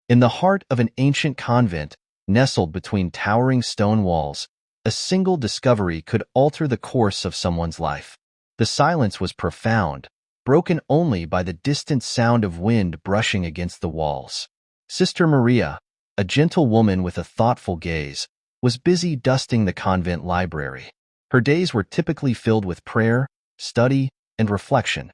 In the heart of an ancient convent, nestled between towering stone walls, a single discovery could alter the course of someone's life. The silence was profound, broken only by the distant sound of wind brushing against the walls. Sister Maria, a gentle woman with a thoughtful gaze, was busy dusting the convent library. Her days were typically filled with prayer, study, and reflection.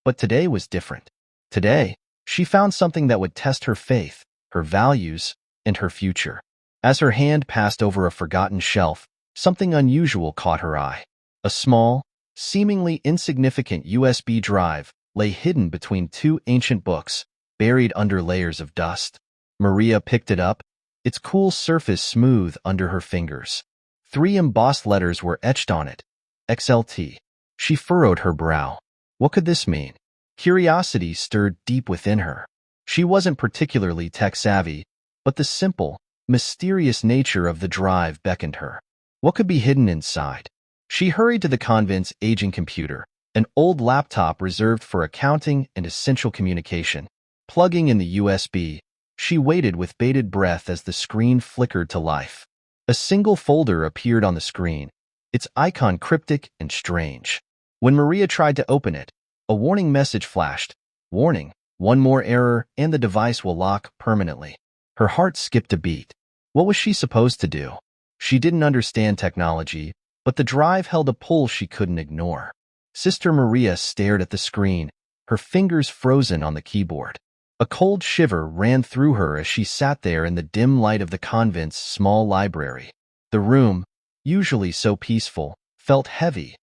But today was different. Today, she found something that would test her faith, her values, and her future. As her hand passed over a forgotten shelf, something unusual caught her eye. A small, seemingly insignificant USB drive lay hidden between two ancient books, buried under layers of dust. Maria picked it up, its cool surface smooth under her fingers. 3 embossed letters were etched on it. XLT. She furrowed her brow. What could this mean? Curiosity stirred deep within her. She wasn't particularly tech-savvy, but the simple, mysterious nature of the drive beckoned her. What could be hidden inside? She hurried to the convent's aging computer, an old laptop reserved for accounting and essential communication. Plugging in the USB, she waited with bated breath as the screen flickered to life. A single folder appeared on the screen, its icon cryptic and strange. When Maria tried to open it, a warning message flashed. Warning, one more error and the device will lock permanently. Her heart skipped a beat. What was she supposed to do? She didn't understand technology, but the drive held a pull she couldn't ignore. Sister Maria stared at the screen, her fingers frozen on the keyboard. A cold shiver ran through her as she sat there in the dim light of the convent's small library. The room, usually so peaceful, felt heavy,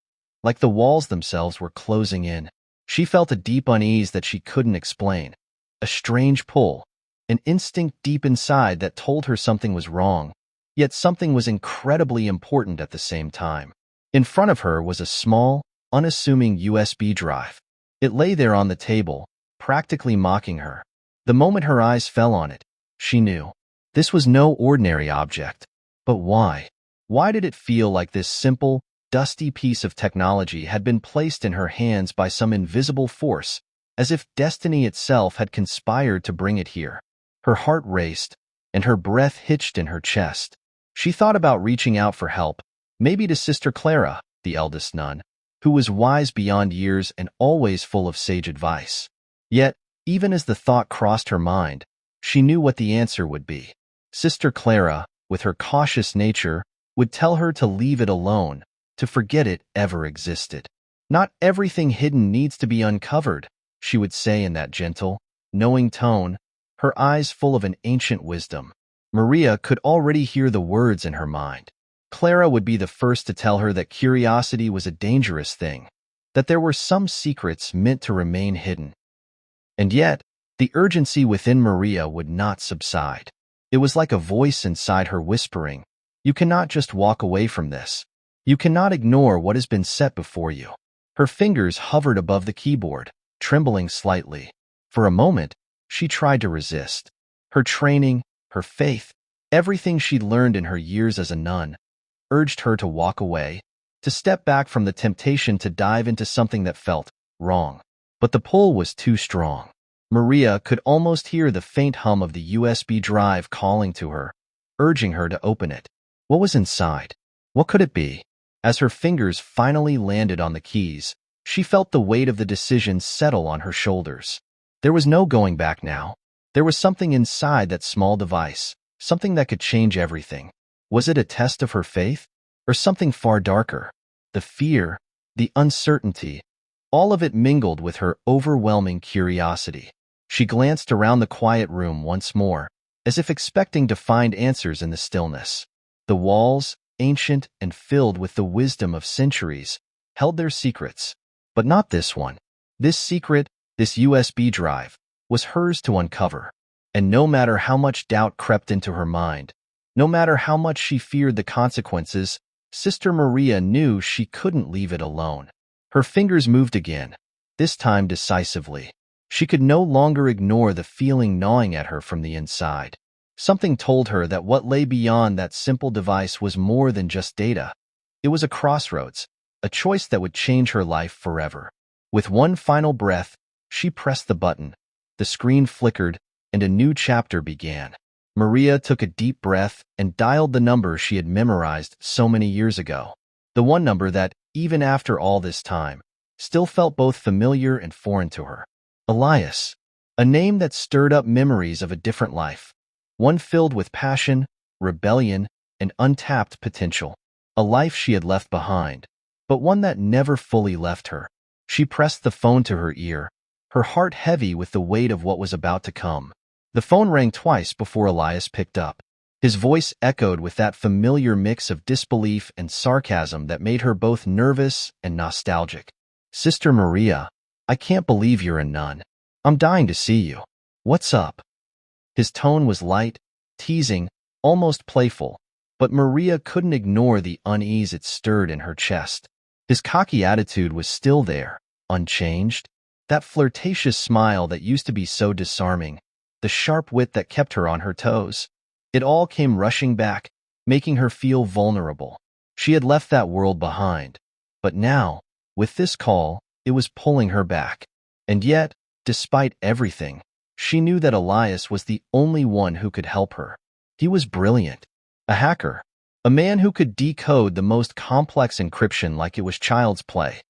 like the walls themselves were closing in. She felt a deep unease that she couldn't explain, a strange pull, an instinct deep inside that told her something was wrong, yet something was incredibly important at the same time. In front of her was a small, unassuming USB drive. It lay there on the table, practically mocking her. The moment her eyes fell on it, she knew. This was no ordinary object. But why? Why did it feel like this simple, dusty piece of technology had been placed in her hands by some invisible force, as if destiny itself had conspired to bring it here? Her heart raced, and her breath hitched in her chest. She thought about reaching out for help, maybe to Sister Clara, the eldest nun, who was wise beyond years and always full of sage advice. Yet, even as the thought crossed her mind, she knew what the answer would be. Sister Clara, with her cautious nature, would tell her to leave it alone, to forget it ever existed. Not everything hidden needs to be uncovered, she would say in that gentle, knowing tone, her eyes full of an ancient wisdom. Maria could already hear the words in her mind. Clara would be the first to tell her that curiosity was a dangerous thing, that there were some secrets meant to remain hidden. And yet, the urgency within Maria would not subside. It was like a voice inside her whispering, "You cannot just walk away from this. You cannot ignore what has been set before you." Her fingers hovered above the keyboard, trembling slightly. For a moment, she tried to resist. Her training, her faith, everything she'd learned in her years as a nun, urged her to walk away, to step back from the temptation to dive into something that felt wrong. But the pull was too strong. Maria could almost hear the faint hum of the USB drive calling to her, urging her to open it. What was inside? What could it be? As her fingers finally landed on the keys, she felt the weight of the decision settle on her shoulders. There was no going back now. There was something inside that small device, something that could change everything. Was it a test of her faith? Or something far darker? The fear, the uncertainty, all of it mingled with her overwhelming curiosity. She glanced around the quiet room once more, as if expecting to find answers in the stillness. The walls, ancient and filled with the wisdom of centuries, held their secrets. But not this one. This secret, this USB drive, was hers to uncover. And no matter how much doubt crept into her mind, no matter how much she feared the consequences, Sister Maria knew she couldn't leave it alone. Her fingers moved again, this time decisively. She could no longer ignore the feeling gnawing at her from the inside. Something told her that what lay beyond that simple device was more than just data. It was a crossroads, a choice that would change her life forever. With one final breath, she pressed the button. The screen flickered, and a new chapter began. Maria took a deep breath and dialed the number she had memorized so many years ago. The one number that, even after all this time, still felt both familiar and foreign to her. Elias. A name that stirred up memories of a different life. One filled with passion, rebellion, and untapped potential. A life she had left behind, but one that never fully left her. She pressed the phone to her ear, her heart heavy with the weight of what was about to come. The phone rang twice before Elias picked up. His voice echoed with that familiar mix of disbelief and sarcasm that made her both nervous and nostalgic. "Sister Maria, I can't believe you're a nun. I'm dying to see you. What's up?" His tone was light, teasing, almost playful, but Maria couldn't ignore the unease it stirred in her chest. His cocky attitude was still there, unchanged. That flirtatious smile that used to be so disarming, the sharp wit that kept her on her toes. It all came rushing back, making her feel vulnerable. She had left that world behind, but now, with this call, it was pulling her back. And yet, despite everything, she knew that Elias was the only one who could help her. He was brilliant, a hacker, a man who could decode the most complex encryption like it was child's play.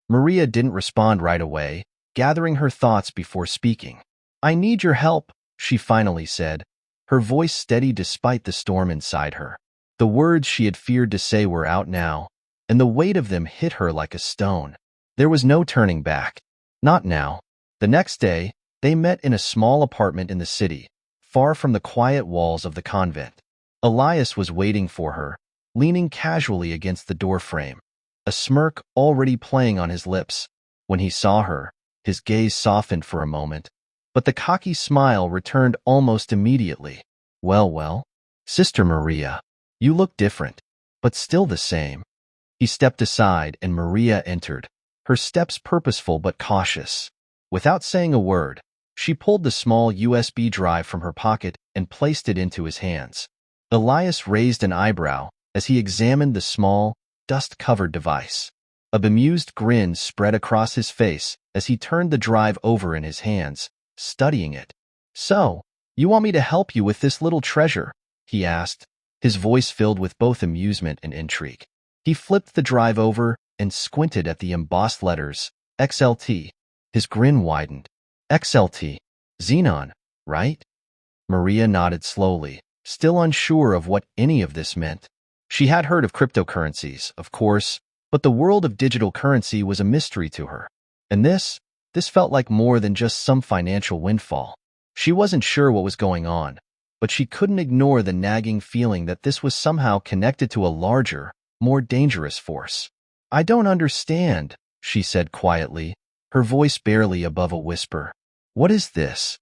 Maria didn't respond right away, gathering her thoughts before speaking. "I need your help," she finally said, her voice steady despite the storm inside her. The words she had feared to say were out now, and the weight of them hit her like a stone. There was no turning back. Not now. The next day, they met in a small apartment in the city, far from the quiet walls of the convent. Elias was waiting for her, leaning casually against the doorframe, a smirk already playing on his lips. When he saw her, his gaze softened for a moment, but the cocky smile returned almost immediately. Well, Sister Maria, you look different, but still the same." He stepped aside and Maria entered, her steps purposeful but cautious. Without saying a word, she pulled the small USB drive from her pocket and placed it into his hands. Elias raised an eyebrow as he examined the small, dust-covered device. A bemused grin spread across his face as he turned the drive over in his hands, studying it. "So, you want me to help you with this little treasure?" he asked, his voice filled with both amusement and intrigue. He flipped the drive over and squinted at the embossed letters, XLT. His grin widened. "XLT. Xenon, right?" Maria nodded slowly, still unsure of what any of this meant. She had heard of cryptocurrencies, of course, but the world of digital currency was a mystery to her. And this felt like more than just some financial windfall. She wasn't sure what was going on, but she couldn't ignore the nagging feeling that this was somehow connected to a larger, more dangerous force. "I don't understand," she said quietly, her voice barely above a whisper. "What is this?"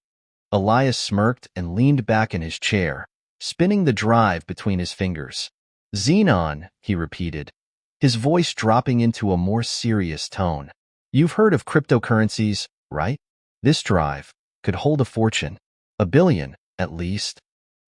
Elias smirked and leaned back in his chair, spinning the drive between his fingers. "Xenon," he repeated, his voice dropping into a more serious tone. "You've heard of cryptocurrencies, right? This drive could hold a fortune. 1 billion, at least."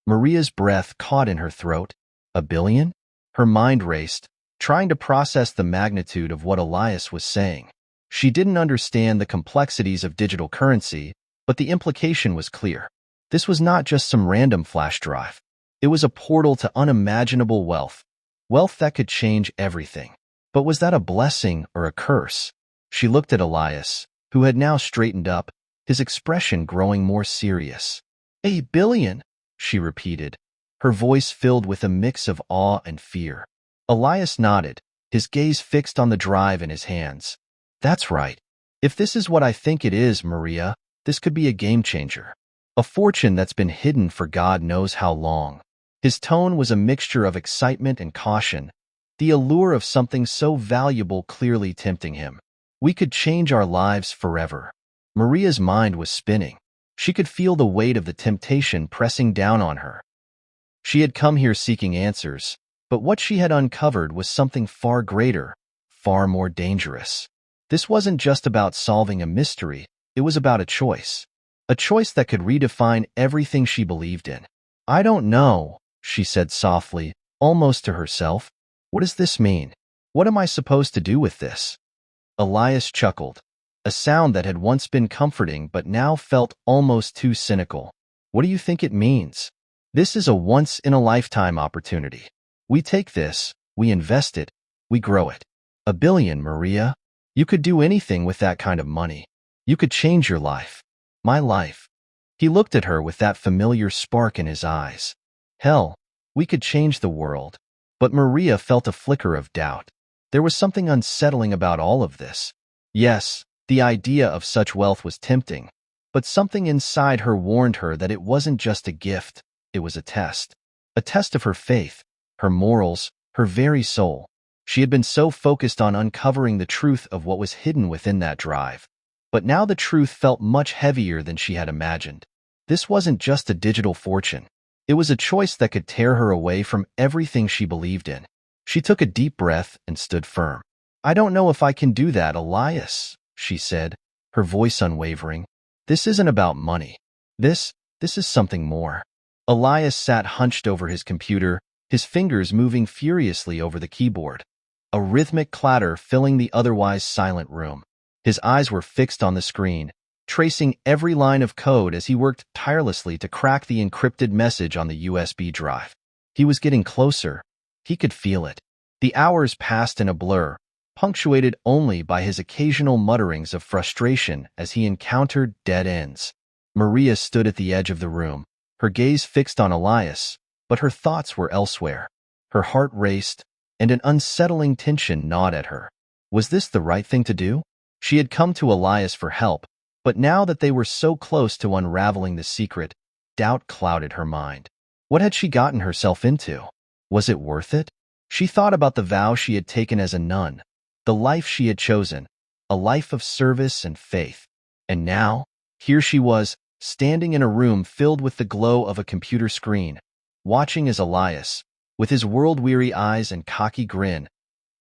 Maria's breath caught in her throat. 1 billion? Her mind raced, trying to process the magnitude of what Elias was saying. She didn't understand the complexities of digital currency, but the implication was clear. This was not just some random flash drive. It was a portal to unimaginable wealth that could change everything. But was that a blessing or a curse? She looked at Elias, who had now straightened up, his expression growing more serious. 1 billion, she repeated, her voice filled with a mix of awe and fear. Elias nodded, his gaze fixed on the drive in his hands. "That's right. If this is what I think it is, Maria, this could be a game changer. A fortune that's been hidden for God knows how long." His tone was a mixture of excitement and caution, the allure of something so valuable clearly tempting him. We could change our lives forever. Maria's mind was spinning. She could feel the weight of the temptation pressing down on her. She had come here seeking answers, but what she had uncovered was something far greater, far more dangerous. This wasn't just about solving a mystery, it was about a choice that could redefine everything she believed in. "I don't know," she said softly, almost to herself. "What does this mean? What am I supposed to do with this?" Elias chuckled, a sound that had once been comforting but now felt almost too cynical. What do you think it means? This is a once-in-a-lifetime opportunity. We take this, we invest it, we grow it. $1 billion, Maria. You could do anything with that kind of money. You could change your life. My life. He looked at her with that familiar spark in his eyes. Hell, we could change the world. But Maria felt a flicker of doubt. There was something unsettling about all of this. Yes, the idea of such wealth was tempting, but something inside her warned her that it wasn't just a gift, it was a test. A test of her faith, her morals, her very soul. She had been so focused on uncovering the truth of what was hidden within that drive. But now the truth felt much heavier than she had imagined. This wasn't just a digital fortune. It was a choice that could tear her away from everything she believed in. She took a deep breath and stood firm. I don't know if I can do that, Elias, she said, her voice unwavering. This isn't about money. This is something more. Elias sat hunched over his computer, his fingers moving furiously over the keyboard. A rhythmic clatter filling the otherwise silent room. His eyes were fixed on the screen, tracing every line of code as he worked tirelessly to crack the encrypted message on the USB drive. He was getting closer. He could feel it. The hours passed in a blur, punctuated only by his occasional mutterings of frustration as he encountered dead ends. Maria stood at the edge of the room, her gaze fixed on Elias, but her thoughts were elsewhere. Her heart raced, and an unsettling tension gnawed at her. Was this the right thing to do? She had come to Elias for help, but now that they were so close to unraveling the secret, doubt clouded her mind. What had she gotten herself into? Was it worth it? She thought about the vow she had taken as a nun, the life she had chosen, a life of service and faith. And now, here she was, standing in a room filled with the glow of a computer screen, watching as Elias, with his world-weary eyes and cocky grin,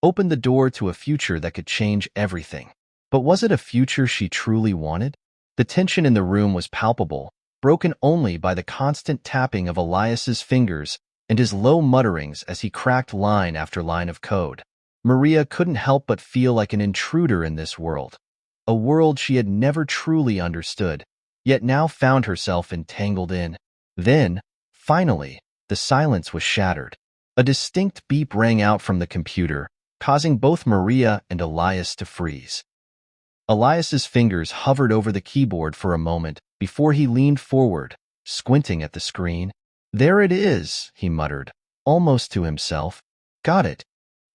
opened the door to a future that could change everything. But was it a future she truly wanted? The tension in the room was palpable, broken only by the constant tapping of Elias's fingers and his low mutterings as he cracked line after line of code. Maria couldn't help but feel like an intruder in this world, a world she had never truly understood, yet now found herself entangled in. Then, finally, the silence was shattered. A distinct beep rang out from the computer, causing both Maria and Elias to freeze. Elias's fingers hovered over the keyboard for a moment before he leaned forward, squinting at the screen. There it is, he muttered, almost to himself. Got it.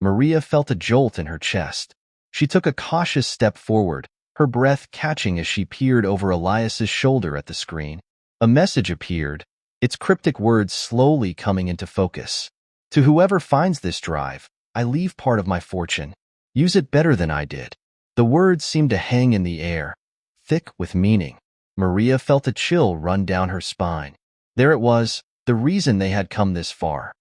Maria felt a jolt in her chest. She took a cautious step forward, her breath catching as she peered over Elias's shoulder at the screen. A message appeared, its cryptic words slowly coming into focus. To whoever finds this drive, I leave part of my fortune. Use it better than I did. The words seemed to hang in the air, thick with meaning. Maria felt a chill run down her spine. There it was, the reason they had come this far.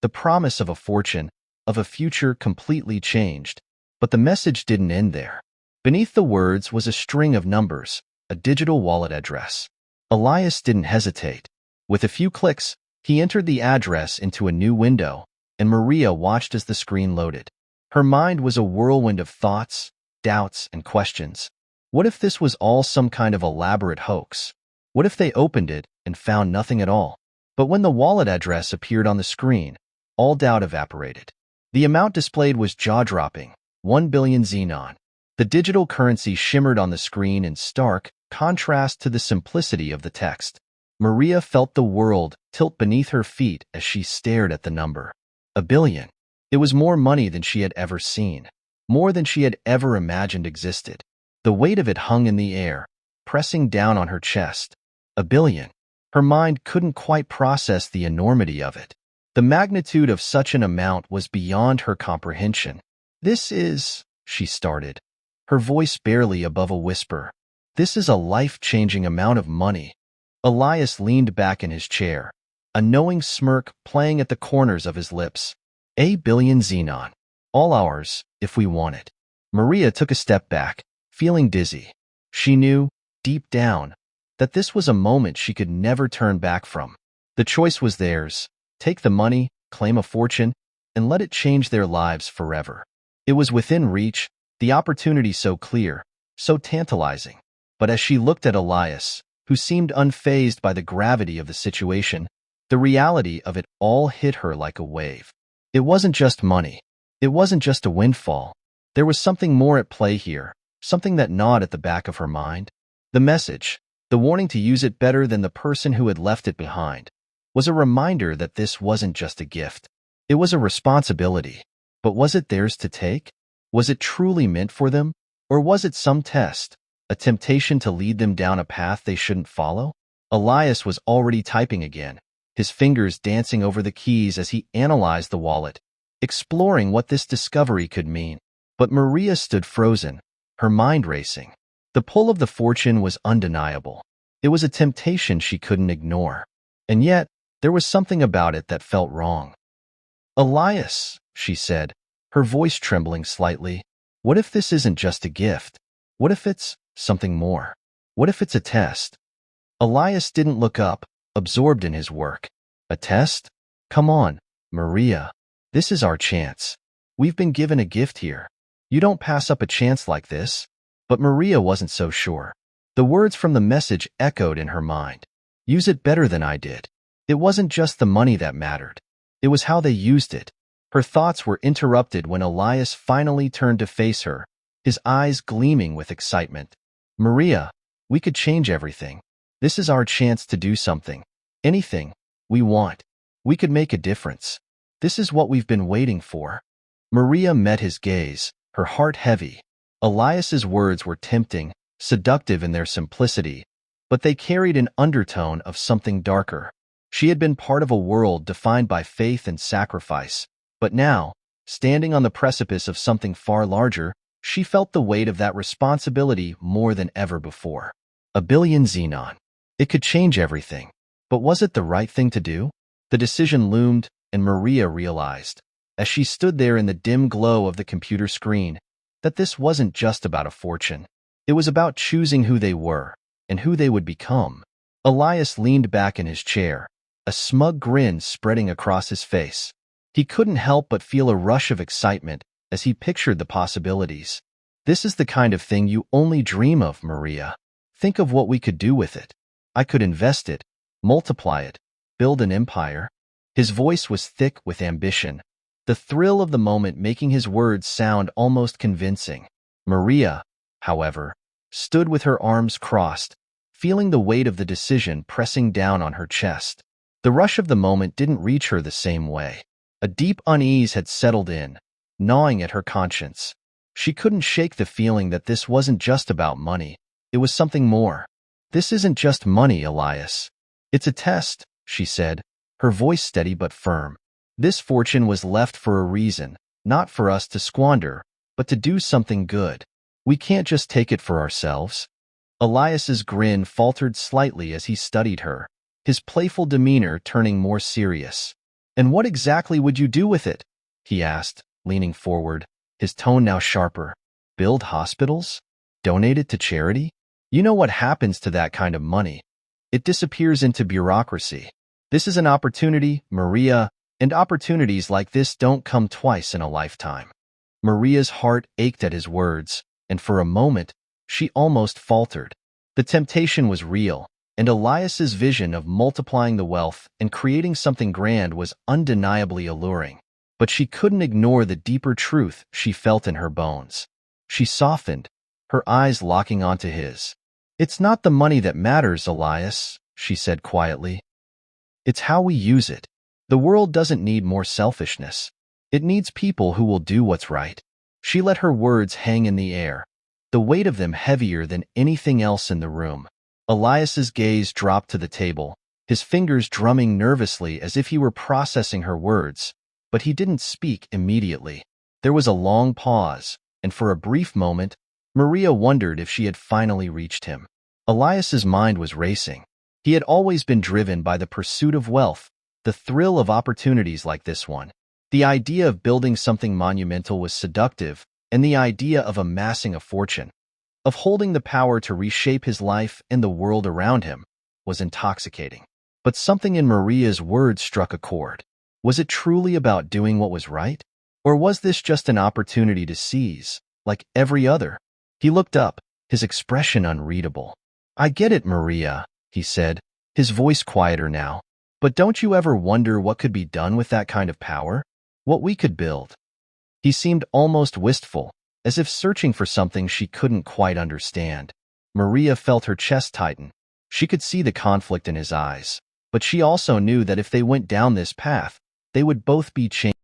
The promise of a fortune, of a future completely changed. But the message didn't end there. Beneath the words was a string of numbers, a digital wallet address. Elias didn't hesitate. With a few clicks, he entered the address into a new window, and Maria watched as the screen loaded. Her mind was a whirlwind of thoughts, doubts, and questions. What if this was all some kind of elaborate hoax? What if they opened it and found nothing at all? But when the wallet address appeared on the screen, all doubt evaporated. The amount displayed was jaw-dropping, 1 billion xenon. The digital currency shimmered on the screen in stark contrast to the simplicity of the text. Maria felt the world tilt beneath her feet as she stared at the number. $1 billion. It was more money than she had ever seen, more than she had ever imagined existed. The weight of it hung in the air, pressing down on her chest. $1 billion. Her mind couldn't quite process the enormity of it. The magnitude of such an amount was beyond her comprehension. This is, she started, her voice barely above a whisper. This is a life-changing amount of money. Elias leaned back in his chair, a knowing smirk playing at the corners of his lips. $1 billion xenon. All ours, if we want it. Maria took a step back, feeling dizzy. She knew, deep down, that this was a moment she could never turn back from. The choice was theirs. Take the money, claim a fortune, and let it change their lives forever. It was within reach, the opportunity so clear, so tantalizing. But as she looked at Elias, who seemed unfazed by the gravity of the situation. The reality of it all hit her like a wave. It wasn't just money. It wasn't just a windfall. There was something more at play here, something that gnawed at the back of her mind. The message, the warning to use it better than the person who had left it behind, was a reminder that this wasn't just a gift. It was a responsibility. But was it theirs to take? Was it truly meant for them? Or was it some test, a temptation to lead them down a path they shouldn't follow? Elias was already typing again, his fingers dancing over the keys as he analyzed the wallet, exploring what this discovery could mean. But Maria stood frozen, her mind racing. The pull of the fortune was undeniable. It was a temptation she couldn't ignore. And yet, there was something about it that felt wrong. "Elias," she said, her voice trembling slightly, "what if this isn't just a gift? What if it's something more? What if it's a test?" Elias didn't look up, absorbed in his work. "A test? Come on, Maria. This is our chance. We've been given a gift here. You don't pass up a chance like this." But Maria wasn't so sure. The words from the message echoed in her mind. "Use it better than I did." It wasn't just the money that mattered. It was how they used it. Her thoughts were interrupted when Elias finally turned to face her, his eyes gleaming with excitement. "Maria, we could change everything. This is our chance to do something. Anything we want. We could make a difference. This is what we've been waiting for." Maria met his gaze, her heart heavy. Elias's words were tempting, seductive in their simplicity, but they carried an undertone of something darker. She had been part of a world defined by faith and sacrifice, but now, standing on the precipice of something far larger, she felt the weight of that responsibility more than ever before. $1 billion xenon. It could change everything. But was it the right thing to do? The decision loomed, and Maria realized, as she stood there in the dim glow of the computer screen, that this wasn't just about a fortune. It was about choosing who they were and who they would become. Elias leaned back in his chair, a smug grin spreading across his face. He couldn't help but feel a rush of excitement as he pictured the possibilities. "This is the kind of thing you only dream of, Maria. Think of what we could do with it. I could invest it, multiply it, build an empire." His voice was thick with ambition, the thrill of the moment making his words sound almost convincing. Maria, however, stood with her arms crossed, feeling the weight of the decision pressing down on her chest. The rush of the moment didn't reach her the same way. A deep unease had settled in, gnawing at her conscience. She couldn't shake the feeling that this wasn't just about money. It was something more. "This isn't just money, Elias. It's a test," she said, her voice steady but firm. "This fortune was left for a reason, not for us to squander, but to do something good. We can't just take it for ourselves." Elias's grin faltered slightly as he studied her, his playful demeanor turning more serious. "And what exactly would you do with it?" he asked, leaning forward, his tone now sharper. "Build hospitals? Donate it to charity? You know what happens to that kind of money. It disappears into bureaucracy. This is an opportunity, Maria, and opportunities like this don't come twice in a lifetime." Maria's heart ached at his words, and for a moment, she almost faltered. The temptation was real, and Elias's vision of multiplying the wealth and creating something grand was undeniably alluring. But she couldn't ignore the deeper truth she felt in her bones. She softened, her eyes locking onto his. "It's not the money that matters, Elias," she said quietly. "It's how we use it. The world doesn't need more selfishness. It needs people who will do what's right." She let her words hang in the air, the weight of them heavier than anything else in the room. Elias's gaze dropped to the table, his fingers drumming nervously as if he were processing her words, but he didn't speak immediately. There was a long pause, and for a brief moment, Maria wondered if she had finally reached him. Elias's mind was racing. He had always been driven by the pursuit of wealth, the thrill of opportunities like this one. The idea of building something monumental was seductive, and the idea of amassing a fortune, of holding the power to reshape his life and the world around him, was intoxicating. But something in Maria's words struck a chord. Was it truly about doing what was right? Or was this just an opportunity to seize, like every other? He looked up, his expression unreadable. "I get it, Maria," he said, his voice quieter now. But don't you ever wonder what could be done with that kind of power? What we could build? He seemed almost wistful, as if searching for something she couldn't quite understand. Maria felt her chest tighten. She could see the conflict in his eyes, but she also knew that if they went down this path, they would both be changed.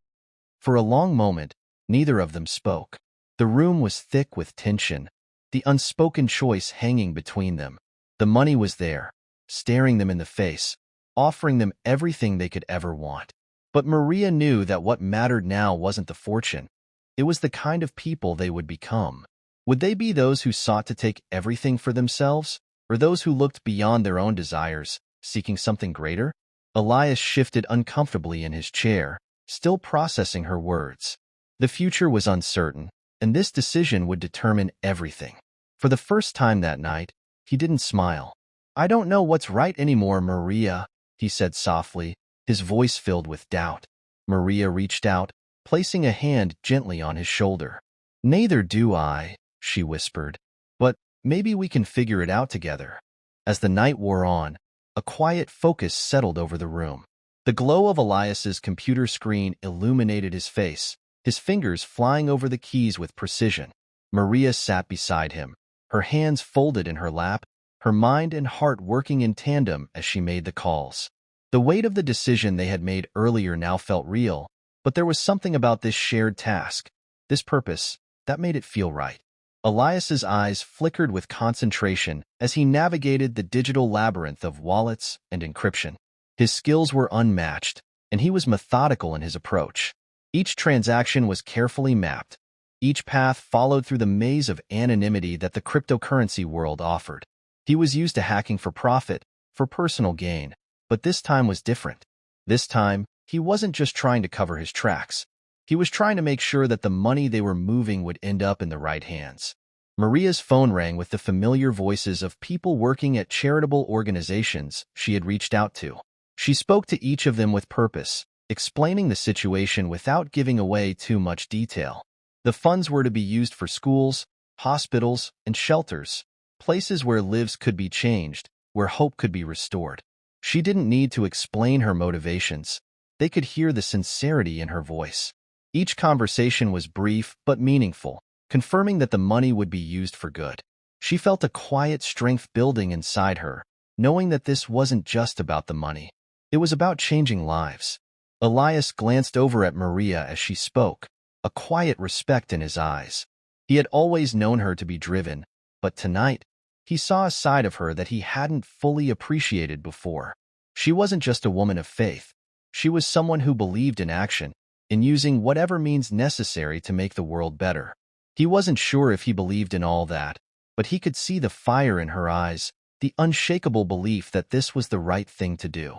For a long moment, neither of them spoke. The room was thick with tension, the unspoken choice hanging between them. The money was there, staring them in the face, offering them everything they could ever want. But Maria knew that what mattered now wasn't the fortune. It was the kind of people they would become. Would they be those who sought to take everything for themselves, or those who looked beyond their own desires, seeking something greater? Elias shifted uncomfortably in his chair, still processing her words. The future was uncertain, and this decision would determine everything. For the first time that night, he didn't smile. "I don't know what's right anymore, Maria," he said softly, his voice filled with doubt. Maria reached out, placing a hand gently on his shoulder. "Neither do I," she whispered. "But maybe we can figure it out together." As the night wore on, a quiet focus settled over the room. The glow of Elias's computer screen illuminated his face, his fingers flying over the keys with precision. Maria sat beside him, her hands folded in her lap, her mind and heart working in tandem as she made the calls. The weight of the decision they had made earlier now felt real, but there was something about this shared task, this purpose, that made it feel right. Elias's eyes flickered with concentration as he navigated the digital labyrinth of wallets and encryption. His skills were unmatched, and he was methodical in his approach. Each transaction was carefully mapped, each path followed through the maze of anonymity that the cryptocurrency world offered. He was used to hacking for profit, for personal gain, but this time was different. This time, he wasn't just trying to cover his tracks. He was trying to make sure that the money they were moving would end up in the right hands. Maria's phone rang with the familiar voices of people working at charitable organizations she had reached out to. She spoke to each of them with purpose, explaining the situation without giving away too much detail. The funds were to be used for schools, hospitals, and shelters, places where lives could be changed, where hope could be restored. She didn't need to explain her motivations. They could hear the sincerity in her voice. Each conversation was brief but meaningful, confirming that the money would be used for good. She felt a quiet strength building inside her, knowing that this wasn't just about the money. It was about changing lives. Elias glanced over at Maria as she spoke, a quiet respect in his eyes. He had always known her to be driven, but tonight, he saw a side of her that he hadn't fully appreciated before. She wasn't just a woman of faith. She was someone who believed in action, in using whatever means necessary to make the world better. He wasn't sure if he believed in all that, but he could see the fire in her eyes, the unshakable belief that this was the right thing to do.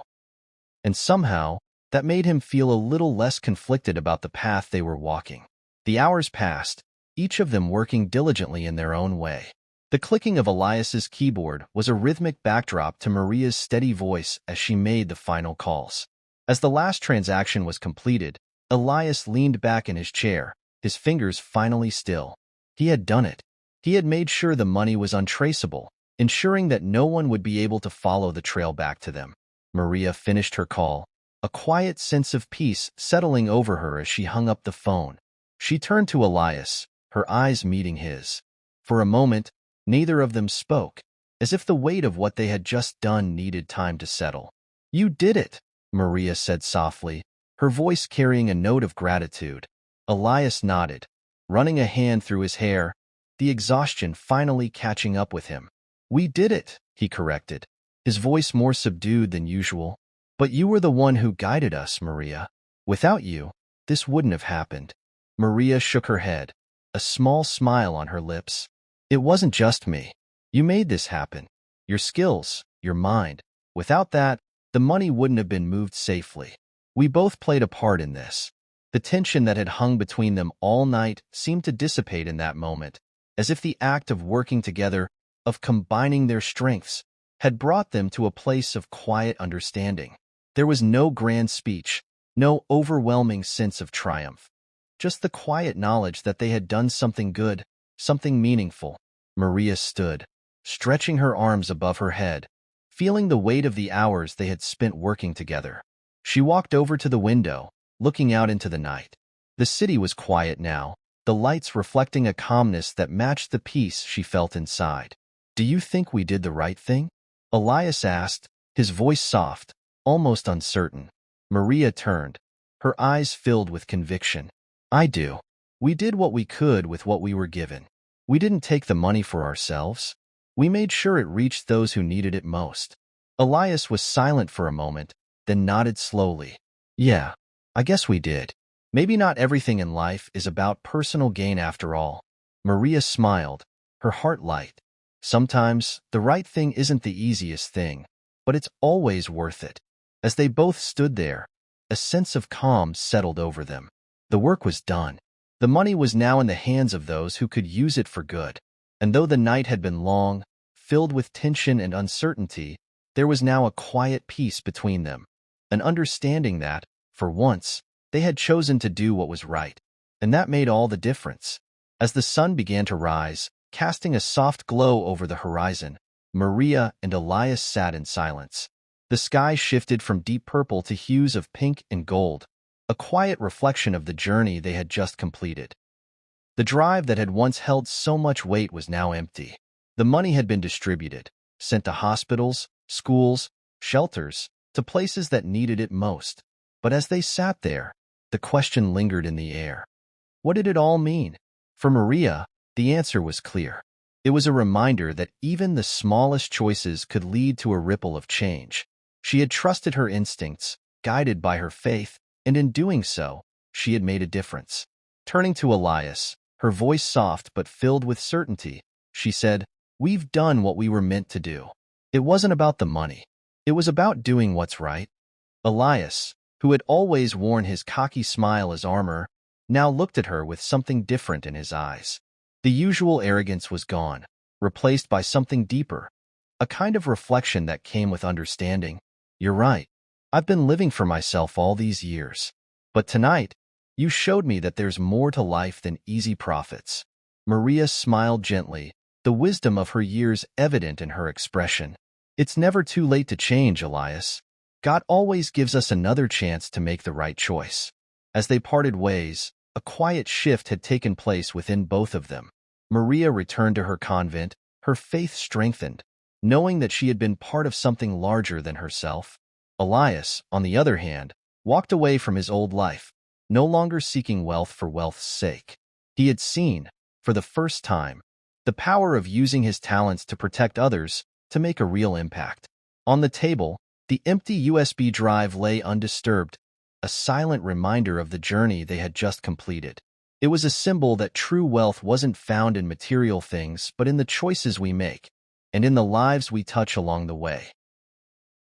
And somehow, that made him feel a little less conflicted about the path they were walking. The hours passed, each of them working diligently in their own way. The clicking of Elias's keyboard was a rhythmic backdrop to Maria's steady voice as she made the final calls. As the last transaction was completed, Elias leaned back in his chair, his fingers finally still. He had done it. He had made sure the money was untraceable, ensuring that no one would be able to follow the trail back to them. Maria finished her call, a quiet sense of peace settling over her as she hung up the phone. She turned to Elias, her eyes meeting his. For a moment, neither of them spoke, as if the weight of what they had just done needed time to settle. "You did it," Maria said softly, her voice carrying a note of gratitude. Elias nodded, running a hand through his hair, the exhaustion finally catching up with him. "We did it," he corrected, his voice more subdued than usual. "But you were the one who guided us, Maria. Without you, this wouldn't have happened." Maria shook her head, a small smile on her lips. "It wasn't just me. You made this happen. Your skills, your mind. Without that, the money wouldn't have been moved safely. We both played a part in this." The tension that had hung between them all night seemed to dissipate in that moment, as if the act of working together, of combining their strengths, had brought them to a place of quiet understanding. There was no grand speech, no overwhelming sense of triumph, just the quiet knowledge that they had done something good, something meaningful. Maria stood, stretching her arms above her head, feeling the weight of the hours they had spent working together. She walked over to the window, looking out into the night. The city was quiet now, the lights reflecting a calmness that matched the peace she felt inside. "Do you think we did the right thing?" Elias asked, his voice soft, almost uncertain. Maria turned, her eyes filled with conviction. "I do. We did what we could with what we were given. We didn't take the money for ourselves. We made sure it reached those who needed it most." Elias was silent for a moment, then nodded slowly. "Yeah, I guess we did. Maybe not everything in life is about personal gain after all." Maria smiled, her heart light. Sometimes the right thing isn't the easiest thing, but it's always worth it. As they both stood there, a sense of calm settled over them. The work was done. The money was now in the hands of those who could use it for good. And though the night had been long, filled with tension and uncertainty, there was now a quiet peace between them, an understanding that, for once, they had chosen to do what was right. And that made all the difference. As the sun began to rise, casting a soft glow over the horizon, Maria and Elias sat in silence. The sky shifted from deep purple to hues of pink and gold, a quiet reflection of the journey they had just completed. The drive that had once held so much weight was now empty. The money had been distributed, sent to hospitals, schools, shelters, to places that needed it most. But as they sat there, the question lingered in the air. What did it all mean? For Maria, the answer was clear. It was a reminder that even the smallest choices could lead to a ripple of change. She had trusted her instincts, guided by her faith, and in doing so, she had made a difference. Turning to Elias, her voice soft but filled with certainty, she said, "We've done what we were meant to do. It wasn't about the money. It was about doing what's right." Elias, who had always worn his cocky smile as armor, now looked at her with something different in his eyes. The usual arrogance was gone, replaced by something deeper, a kind of reflection that came with understanding. "You're right. I've been living for myself all these years. But tonight, you showed me that there's more to life than easy profits." Maria smiled gently, the wisdom of her years evident in her expression. "It's never too late to change, Elias. God always gives us another chance to make the right choice." As they parted ways, a quiet shift had taken place within both of them. Maria returned to her convent, her faith strengthened, knowing that she had been part of something larger than herself. Elias, on the other hand, walked away from his old life, no longer seeking wealth for wealth's sake. He had seen, for the first time, the power of using his talents to protect others, to make a real impact. On the table, the empty USB drive lay undisturbed, a silent reminder of the journey they had just completed. It was a symbol that true wealth wasn't found in material things but in the choices we make, and in the lives we touch along the way.